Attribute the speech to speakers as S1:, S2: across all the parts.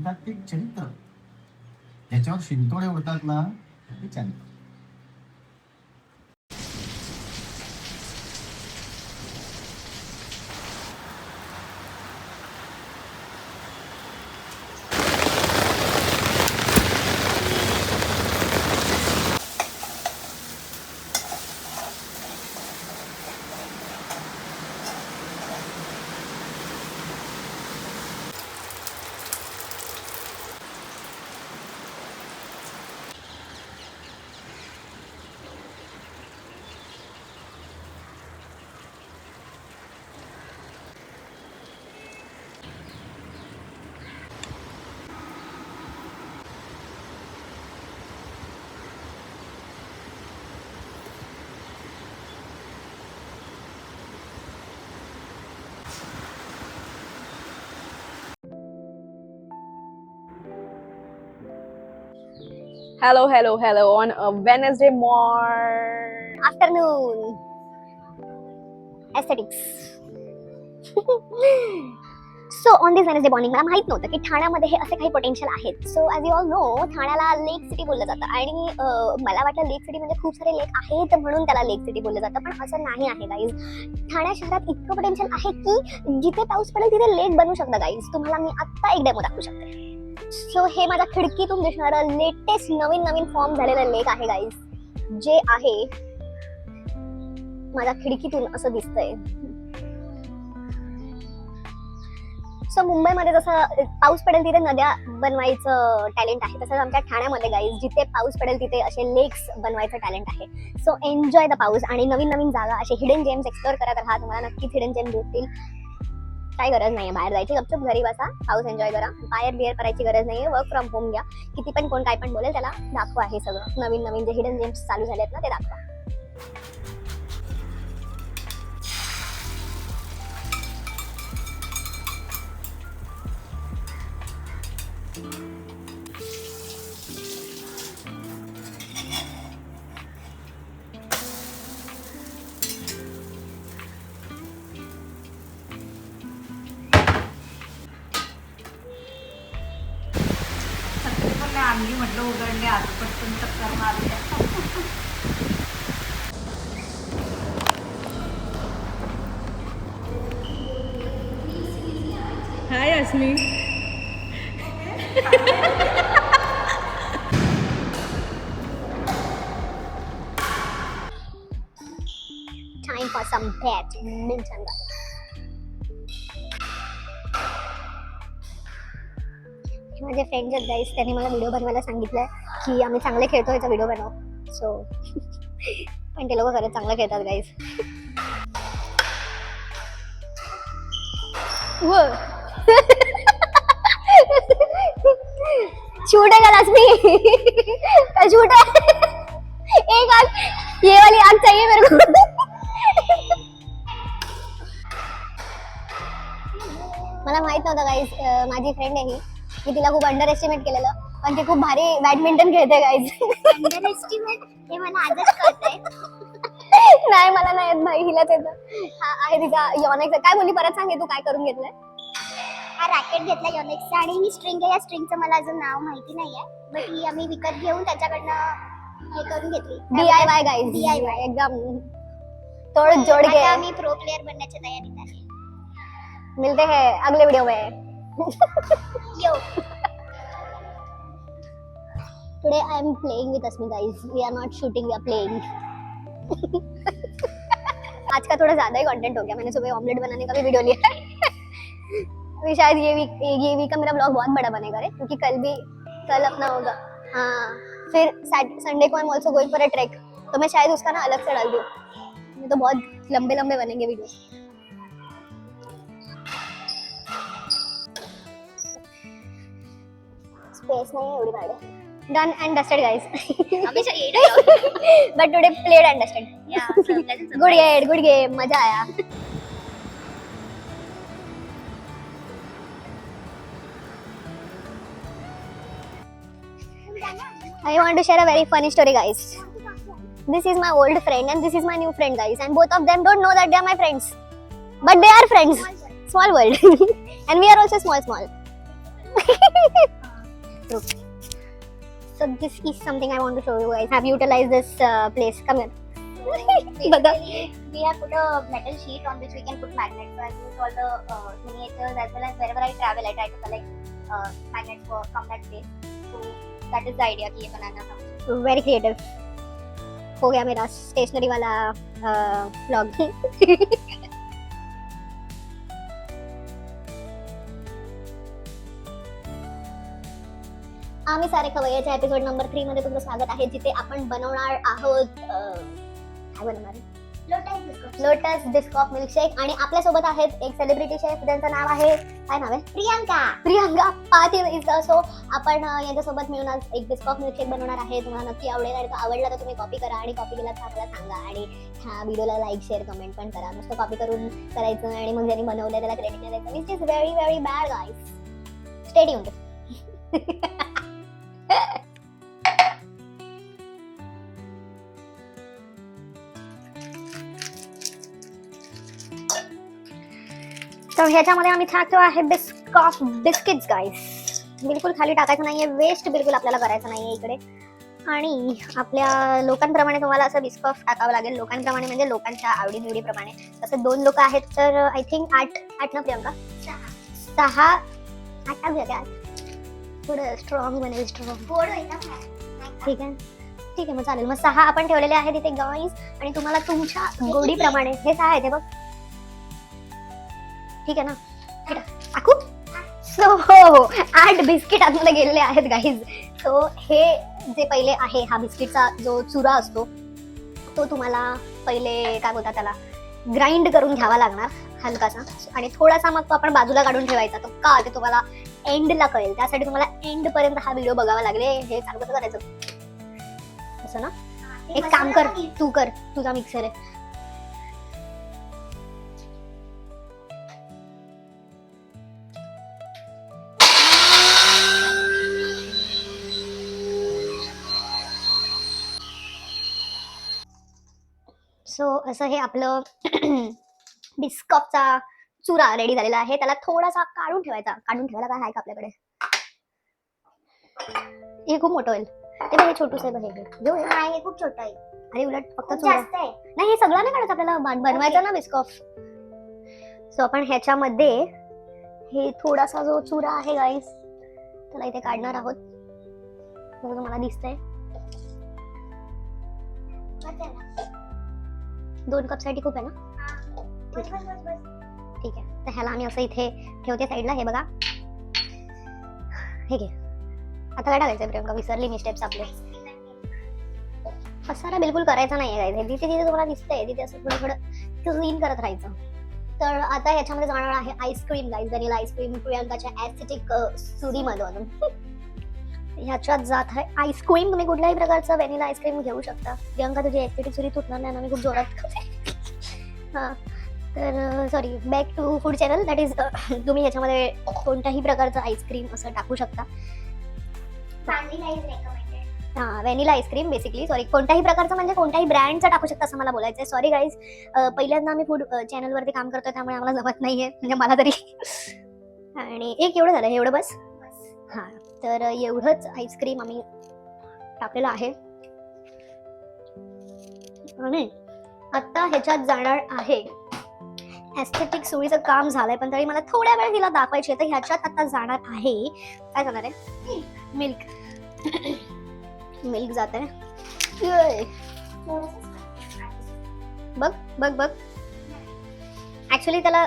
S1: म्हणतात ते चरित्र, ज्याच्यावर शिंतोडे उडतात ना ते चरित्र.
S2: Hello on a Wednesday
S3: afternoon. Aesthetics. So on this Wednesday morning मला माहित नव्हतं की ठाण्यामध्ये हे असे काही पोटेन्शियल आहेत. So as you all know ठाण्याला लेक सिटी बोललं जातं आणि मला वाटतं लेक सिटी म्हणजे खूप सारे लेक आहेत म्हणून त्याला लेक सिटी बोललं जातं, पण असं नाही आहे गाईज. ठाण्या शहरात इतकं पोटेन्शियल आहे की जिथे पाऊस पडेल तिथे लेक बनू शकतं गाईज. तुम्हाला मी आत्ता एक डेमो दाखवू शकते. सो हे माझ्या खिडकीतून दिसणारं लेटेस्ट नवीन फॉर्म झालेलं लेक आहे गाईज, जे आहे माझ्या खिडकीतून असं दिसतंय. सो मुंबईमध्ये जसं पाऊस पडेल तिथे नद्या बनवायचं टॅलेंट आहे, तसंच आमच्या ठाण्यामध्ये गाईज जिथे पाऊस पडेल तिथे असे लेक्स बनवायचं टॅलेंट आहे. सो एन्जॉय द पाऊस आणि नवीन जागा असे हिडन जेम्स एक्सप्लोर करत राहा. तुम्हाला नक्कीच हिडन जेम्स भेटतील. काही गरज नाहीये बाहेर जायची, गपचूप घरी बसा, पाऊस एन्जॉय करा. बाहेर बिअर करायची गरज नाहीये. वर्क फ्रॉम होम घ्या. किती पण कोण काय पण बोलेल त्याला दाखवा. हे सगळं नवीन जे हिडन जेम्स चालू झालेत ना ते दाखवा.
S4: आणली म्हटलं उघडले आज पटकन चक्कर मारले.
S2: हाय अस्मी.
S3: Time for some badminton. माझे फ्रेंड्स आहेत गाईस, त्यांनी मला व्हिडिओ बनवायला सांगितलंय की आम्ही चांगले खेळतो याचा व्हिडिओ बनव. सो पण ते लोक खरंच चांगलं खेळतात गाईस. शूट है क्या रश्मि? शूट है. एक आग, ये वाली आग चाहिए मेरे को. मला माहित नव्हतं गाईस, माझी फ्रेंड आहे ही, मी तिला खूप अंडर एस्टिमेट केलेलं, पण ती खूप भारी बॅडमिंटन खेळते गाईज. अंडर एस्टिमेट हे मला आजच कळतंय. नाही मला नाही येत भाई, हिलाच येतं. हा आहे तिचा यॉनेक्स. काय बोलली परत सांग, तू काय करून घेतलंय?
S5: हा रॅकेट घेतला यॉनेक्सचा आणि ही स्ट्रिंग आहे. या स्ट्रिंगचं मला अजून नाव माहिती नाहीये, बट ही आम्ही विकत घेऊन त्याच्याकडनं हे करून घेतली.
S3: DIY गाईज,
S5: DIY
S3: एकदम तोड़ जोड़ के.
S5: आम्ही प्रो प्लेयर बनण्याच्या तयारीत आहे.
S3: मिलते हैं अगले वीडियो में.
S5: यो
S3: Today I am playing with Asmi guys. We are not shooting, we are playing. आज का थोड़ा ज्यादा ही कंटेंट हो गया. मैंने सुबह ऑमलेट बनाने का भी वीडियो लिया है. अभी शायद ये वीक का मेरा ब्लॉग बहुत बड़ा बनेगा रे, क्योंकि कल अपना होगा. हाँ, फिर संडे को I am also going for a track, तो मैं शायद उसका ना अलग से डाल दूँ. ये तो बहुत लंबे बनेंगे वीडियो. स्पेस नहीं है एवढी भाडे. Done and dusted guys.
S5: हमेशा ये dialogue.
S3: But today played and dusted.
S5: या
S3: Good game, मजा आया. I want to share a very funny story guys. This is my old friend and this is my new friend guys, and both of them don't know that they are my friends, but they are friends. Small world. And we are also small. So this is something I want to show you guys. Have utilized this place. Come here. बघा.
S5: We have put a metal sheet on which we can put magnets. So I've used all the miniatures as well as wherever I travel, I try to collect magnets from that place. So that is the idea कि ये banana था.
S3: Very creative. हो गया मेरा stationery वाला vlog. आम्ही सारे खवय्याच्या episode number 3 मध्ये तुमचं स्वागत आहे, जिथे आपण बनवणार आहोत काय बनवणार लोटस बिस्कॉफ मिल्कशेक. आणि आपल्यासोबत आहेत एक सेलिब्रिटी शेफ, ज्यांचं नाव आहे काय नाव आहे प्रियांका पाटील इज सो आपण यांच्यासोबत मिळून आज एक बिस्कॉफ मिल्कशेक बनवणार आहे. तुम्हाला नक्की आवडेल आणि आवडला तर तुम्ही कॉपी करा आणि कॉपी केला तर आम्हाला सांगा आणि ह्या व्हिडिओला लाईक शेअर कमेंट पण करा. नुसतं कॉपी करून करायचं आणि मग ज्यांनी बनवलं त्याला क्रेडिट नाही द्यायचं. Which is very very bad guys. Stay tuned. तर ह्याच्यामध्ये आम्ही टाकतो आहे बिस्कॉफ बिस्किट्स गाईस. बिलकुल खाली टाकायचं नाहीये, वेस्ट बिलकुल आपल्याला करायचं नाहीये इकडे. आणि आपल्या लोकांप्रमाणे तुम्हाला असं बिस्कॉफ टाकावं लागेल. लोकांप्रमाणे म्हणजे लोकांच्या आवडीनिवडीप्रमाणे. तसं 2 लोक आहेत तर आय थिंक 8 ना प्रियंका 6 8 टाकूया काय. थोडं स्ट्रॉंग बनेल. स्ट्रॉंग ठीक आहे मग चालेल. मग 6 आपण ठेवलेले आहेत इथे गाईस. आणि तुम्हाला तुमच्या गोडीप्रमाणे हे 6 आहे ते बघ. ठीक आहे ना टाकू. सो 8 बिस्किट आतमध्ये गेलेले आहेत गाईज. सो हे जे पहिले आहे हा बिस्किटचा जो चुरा असतो तो तुम्हाला पहिले काय बोलतात त्याला ग्राइंड करून घ्यावा लागणार हलकासा. आणि थोडासा मग तो आपण बाजूला काढून ठेवायचा. तो का ते तुम्हाला एंडला कळेल. त्यासाठी तुम्हाला एंड पर्यंत हा व्हिडिओ बघावा लागेल. हे चालू कसं करायचं असं ना. एक काम कर तू कर, तुझा मिक्सर आहे. सो असं हे आपलं बिस्कॉफचा चुरा रेडी झालेला आहे. त्याला थोडासा काढून ठेवायचा. काढून ठेवायला काय आहे का आपल्याकडे. हे खूप मोठं होईल. ते बघ हे छोटूस आहे बघ. घेऊ
S5: हे खूप छोटं आहे.
S3: अरे उलट फक्त
S5: खूप
S3: चुरा
S5: जास्त आहे.
S3: नाही हे सगळं नाही काढायचं आपल्याला. बनवायचं ना बिस्कॉफ. सो आपण ह्याच्यामध्ये हे थोडासा जो चुरा आहे गाईस त्याला इथे काढणार आहोत. जसं तुम्हाला दिसतंय 2 कप साठी खूप आहे ना. ठीक आहे. तर ह्याला आम्ही असं इथे ठेवते साईडला. हे बघा हे घे. आता काय टाकायचं प्रियंका. विसरली मी स्टेप्स आपले. पसारा बिलकुल करायचा नाहीये गाईज. जिथे जिथे तुम्हाला दिसतंय तिथे असं थोडं क्लीन करत राहायचं. तर आता ह्याच्यामध्ये जाणार आहे आईस्क्रीम गाईज. व्हॅनिला आईस्क्रीम प्रियंकाच्या ऍस्थेटिक सुरीमधून ह्याच्यात जात आहे आईस्क्रीम. तुम्ही कुठल्याही प्रकारचं व्हॅनिला आईस्क्रीम घेऊ शकता. प्रियंका तुझी ऍस्थेटिक सुरी तुटणार नाही ना. मी खूप जोरात हा. तर sorry back to food channel. That is तुम्ही ह्याच्यामध्ये कोणत्याही प्रकारचं आईस्क्रीम असं टाकू शकता. हा व्हॅनिला आईस्क्रीम बेसिकली. सॉरी कोणत्याही प्रकारचं म्हणजे कोणत्याही ब्रँडचं टाकू शकता असं मला बोलायचंय. Sorry guys. पहिल्यांदा आम्ही फूड चॅनलवरती काम करतोय त्यामुळे आम्हाला जमत नाहीये म्हणजे मला तरी. आणि एक एवढं झालं. एवढं बस. हा तर एवढंच आईस्क्रीम आम्ही टाकलेलं आहे. आणि आता ह्याच्यात जाणार आहे एस्थेटिक सुरीचं काम झालंय पण तरी मला थोड्या वेळ हिला दाखवायची आहे. तर ह्याच्यात आता जाणार आहे काय जाणार आहे मिल्क. मिल्क जात आहे. बघ बघ बघ. ऍक्च्युली त्याला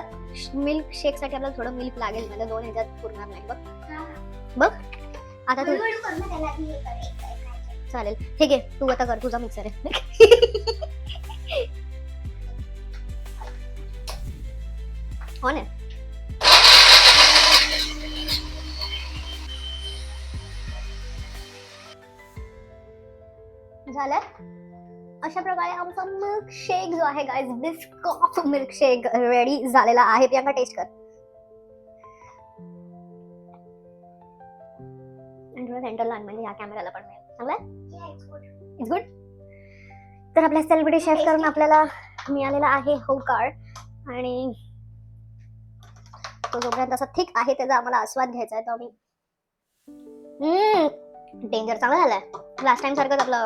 S3: मिल्क शेक साठी आपल्याला थोडं मिल्क लागेल. म्हणजे 2 ह्याच्यात पुरणार नाही. बघ बघ आता तू चालेल. हे घे तू आता कर. तुझा मिक्सर आहे. हो ना. झालं. अशा प्रकारे आमचा मिल्क शेक जो आहे गाईज बिस्कॉफ मिल्क शेक रेडी झालेला आहे. प्रियांका टेस्ट कर. सेंटरला म्हणजे या कॅमेराला पण मिळेल. चांगलं इट्स गुड. तर आपल्या सेलिब्रिटी शेफ करून आपल्याला मिळालेला आहे होकार. आणि तो जोपर्यंत असा थिक आहे त्याचा आम्हाला आस्वाद घ्यायचा आहे. तर आम्ही डेंजर चांगलं झालंय लास्ट टाइम सारखंच आपलं,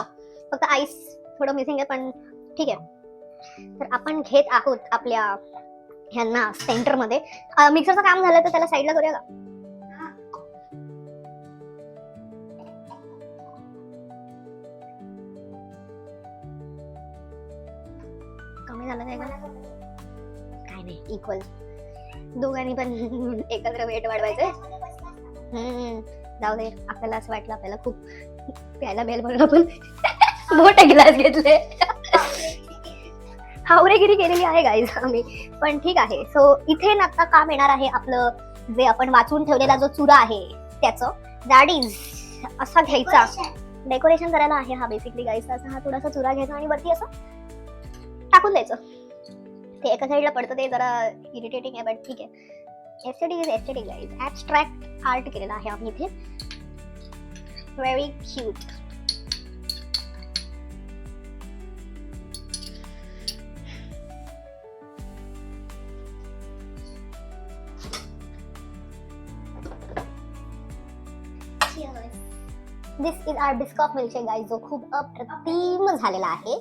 S3: फक्त आईस थोडं मिसिंग आहे पण ठीक आहे. तर आपण घेत आहोत आपल्या ह्यांना सेंटर मध्ये. मिक्सरचं काम झालं तर त्याला साईडला करूया का? कमी झालं काय काय नाही, इक्वल दोघांनी पण एकत्र वेट वाढवायचंय. जाऊ दे, आपल्याला असं वाटलं आपल्याला खूप प्यायला बेल म्हणून आपण मोठे ग्लास घेतले. हावरेगिरी केलेली आहे गाईज आम्ही, पण ठीक आहे. सो इथे ना आता काम येणार आहे आपलं जे आपण वाचून ठेवलेला जो चुरा आहे त्याचं. दॅट इज असा घ्यायचा, डेकोरेशन करायला आहे हा बेसिकली गाईज. असा हा थोडासा चुरा घ्यायचा आणि वरती असं टाकून द्यायचं. ते एका साईडला पडतं ते जरा इरिटेटिंग आहे बट ठीक आहे. Aesthetic is aesthetic guys. Abstract art केलेला आहे आम्ही इथे. Very cute. This is our Biscoff milkshake guys, जो खूप अप्रतिम झालेला आहे.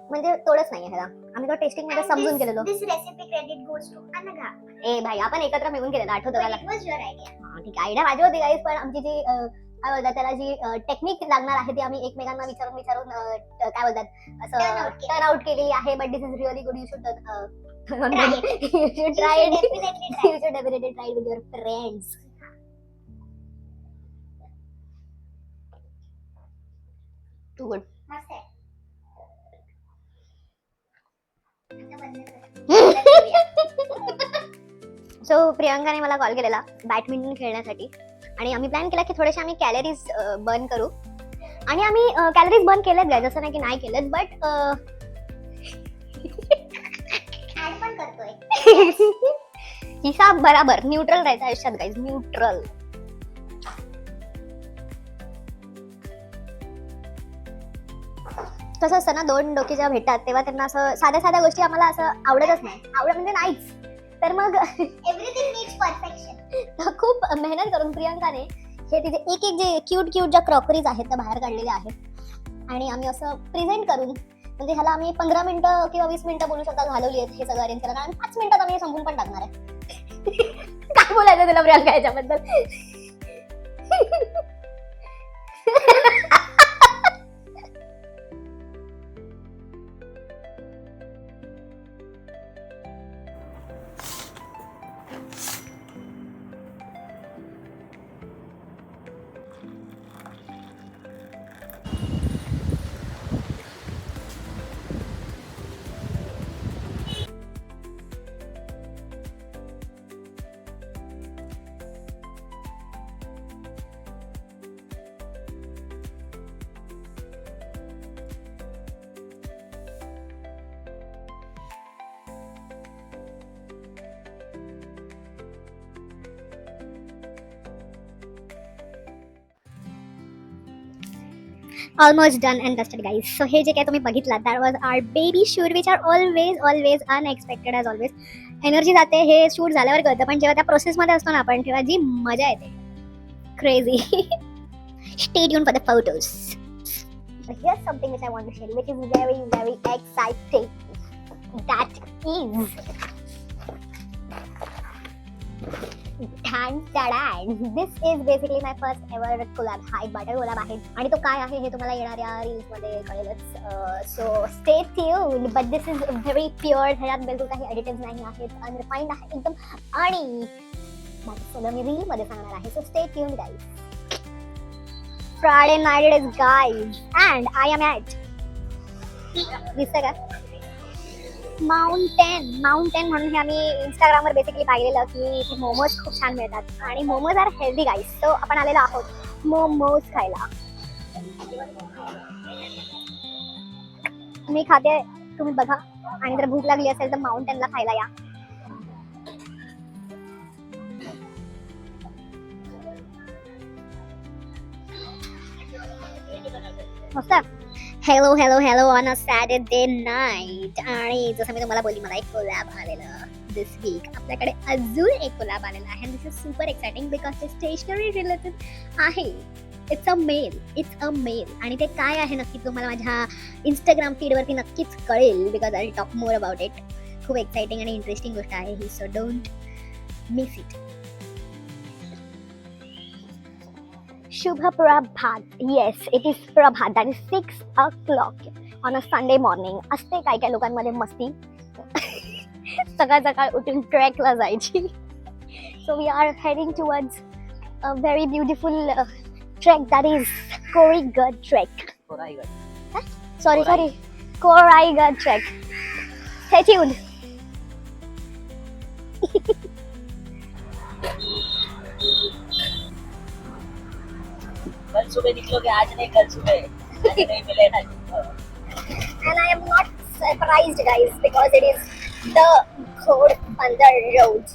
S3: म्हणजे तोडच नाही ह्याला, आम्ही तो टेस्टिंग मध्ये समजून केलेलो.
S5: This recipe credit goes to Anagha.
S3: ए भाई, आपण एकत्र मिळून केलेलं आठवतं
S5: But
S3: मला.
S5: it was your idea.
S3: ठीक आहे, आयडिया माझी होती गाईज, पण आमची जी काय बोलतात त्याला जी टेक्निक लागणार आहे ती आम्ही एकमेकांना विचारून काय बोलतात असं टर्न आउट केलेली आहे. But this is really good. You should try it. You should definitely try it with your friends. Too good.
S5: मस्त आहे. आता बंद कर.
S3: सो प्रियंकाने मला कॉल केलेला बॅडमिंटन खेळण्यासाठी आणि आम्ही प्लॅन केला की थोडेसे आम्ही कॅलरीज बर्न करू. आणि आम्ही कॅलरीज बर्न केलेत गाईज, असं नाही की नाही केलेत. बट
S5: ऍड पण करतोय.
S3: हिसाब बराबर न्यूट्रल राहायचं आयुष्यात गाईज, न्यूट्रल. कसं असतं ना, दोन डोकी जेव्हा भेटतात तेव्हा त्यांना असं साध्या साध्या गोष्टी आम्हाला असं आवडतच नाही. आवडत म्हणजे नाहीच. तर मग
S5: एव्हरीथिंग नीड्स परफेक्शन.
S3: खूप मेहनत करून प्रियंकाने हे तिथे एक एक जे क्यूट क्यूट ज्या क्रॉकरीज आहेत त्या बाहेर काढलेल्या आहेत आणि आम्ही असं प्रेझेंट करून, म्हणजे ह्याला आम्ही 15 मिनिटं किंवा 20 मिनिटं बोलू शकता घालवली आहेत हे सगळं अरेंज करायला. आणि 5 मिनिटात आम्ही हे संपून पण टाकणार आहे. काय बोलायचं तुला प्रियंका याच्याबद्दल? Almost done and dusted guys. So हे जे काय तुम्ही बघितलात that was our baby shoot which are always unexpected as always. Energy जाते हे शूट झाल्यावर कळतं, पण जेव्हा त्या प्रोसेस मध्ये असतो ना आपण तेव्हा जी मजा येते, crazy. Stay tuned for the photos. So here's something which I want to share which is very exciting. That is This is basically my first ever collab. हा एक बटर कोलॅब आहे आणि तो काय आहे हे तुम्हाला येणाऱ्या रील्स मध्ये कळेलच. So stay tuned. But this is very pure. ह्याच्यात बिलकुल काही एडिटिव्स नाही आहेत, अनरिफाइंड आहे एकदम. आणि बाकी सगळं मी रील मध्ये सांगणार आहे. So stay tuned guys. Friday night it is guys and I am at दिसतं का माउंटेन म्हणून हे आम्ही इंस्टाग्रामवर बेसिकली पाहिलेलं की इथे मोमोज खूप छान मिळतात आणि momos are healthy guys. So आपण आलेलो आहोत मोमोज खायला. मी खाते, तुम्ही बघा. आणि जर भूक लागली असेल तर माउंटेनला खायला या. मस्त. Hello on a Saturday night. आणि जसं मी तुम्हाला बोलली मला एक कोलॅब आलेलं दिस वीक. आपल्याकडे अजून एक कोलॅब आलेला आहे. दिस इज सुपर एक्साइटिंग बिकॉज ते स्टेशनरी रिलेटेड आहे. इट्स अ मेल आणि ते काय आहे नक्की तुम्हाला माझ्या इंस्टाग्राम फीडवरती नक्कीच कळेल, because I talk more about it. खूप एक्साइटिंग आणि इंटरेस्टिंग गोष्ट आहे ही, सो डोंट मिस इट. शुभ प्रभात. येस, इट इज प्रभात. That is 6 o'clock on a Sunday morning. असते काय काय लोकांमध्ये मस्ती सकाळ सकाळ उठून ट्रेकला जायची. So we are heading towards a very beautiful trek, that is Korigad trek. Sorry Koraigad trek. Stay tuned.
S6: कल सुबह निकलोगे, आज नहीं, कल सुबह आज नहीं मिलेगा.
S3: And I am not surprised, guys, because it is the Ghodbandar Road.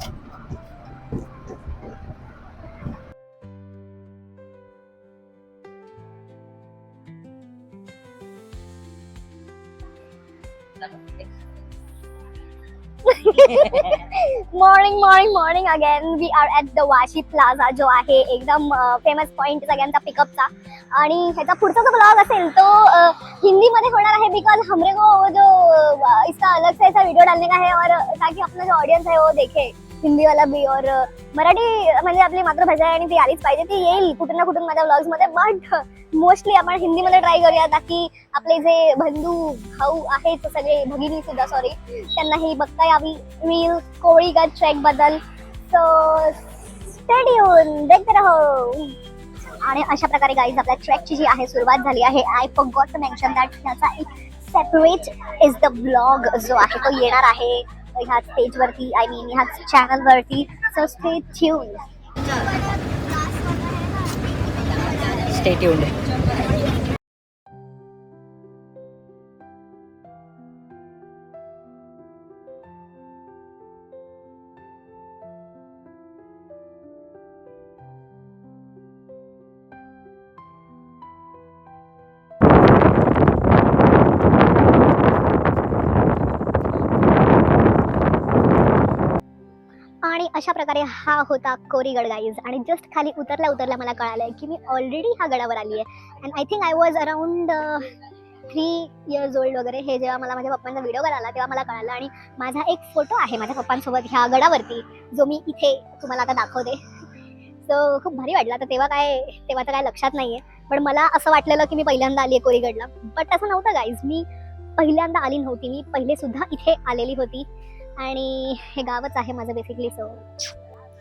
S3: Morning again. We are at the Vashi Plaza, जो आहे एकदम फेमस पॉइंट सगळ्यांचा पिकअपचा. आणि ह्याचा पुढचा जो ब्लॉग असेल तो हिंदीमध्ये होणार आहे, बिकॉज हमरे को जो इसका अलग से ऐसा वीडियो डालने का है, और ताकि अपना जो ऑडियन्स है वो देखे हिंदी वाला भी. और मराठी म्हणजे आपली मातृभाषा आहे आणि ती आलीच पाहिजे, ती येईल कुठून ना कुठून माझ्या ब्लॉग्स मध्ये. बट मोस्टली आपण हिंदीमध्ये ट्राय करूया, ताकी आपले जे बंधू भाऊ आहेत सगळे, भगिनी सुद्धा सॉरी, त्यांनाही बघता यावी रील कोळीगड ट्रेक बद्दल. सो स्टे ट्यून, देखते रहो. आणि अशा प्रकारे गाईज आपल्या ट्रेकची जी आहे सुरुवात झाली आहे. I forgot to mention that त्याचा एक सेपरेट इज द ब्लॉग जो आहे तो येणार आहे ह्या स्टेजवरती, आय मीन ह्या चॅनलवरती. So stay tune.
S6: Stay tuned.
S3: आणि अशा प्रकारे हा होता कोरीगड गाईज. आणि जस्ट खाली उतरल्या मला कळालंय की मी ऑलरेडी ह्या गडावर आली आहे. And I think I was around 3 years old वगैरे. हे जेव्हा मला माझ्या पप्पांचा व्हिडिओ कळाला तेव्हा मला कळालं. आणि माझा एक फोटो आहे माझ्या पप्पांसोबत ह्या गडावरती, जो मी इथे तुम्हाला आता दाखवते. सो खूप भारी वाटला. तर तेव्हा तर काय लक्षात नाहीये, पण मला असं वाटलेलं की मी पहिल्यांदा आली आहे कोरीगडला. बट असं नव्हतं गाईज, मी पहिल्यांदा आली नव्हती, मी पहिले सुद्धा इथे आलेली होती. आणि हे गावच आहे माझं बेसिकली. सो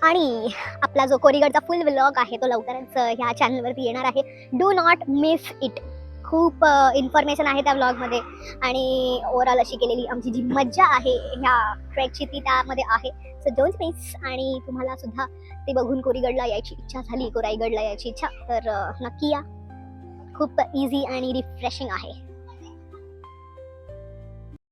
S3: आणि आपला जो कोरीगडचा फुल व्लॉग आहे तो लवकरच ह्या चॅनलवरती येणार आहे. Do not miss it. खूप इन्फॉर्मेशन आहे त्या व्लॉगमध्ये. आणि ओव्हरऑल अशी केलेली आमची जी मज्जा आहे ह्या ट्रेकची ती त्यामध्ये आहे. So don't miss. आणि तुम्हाला सुद्धा ते बघून कोरीगडला यायची इच्छा झाली, कोराईगडला यायची इच्छा, तर नक्की या. खूप इझी आणि रिफ्रेशिंग आहे.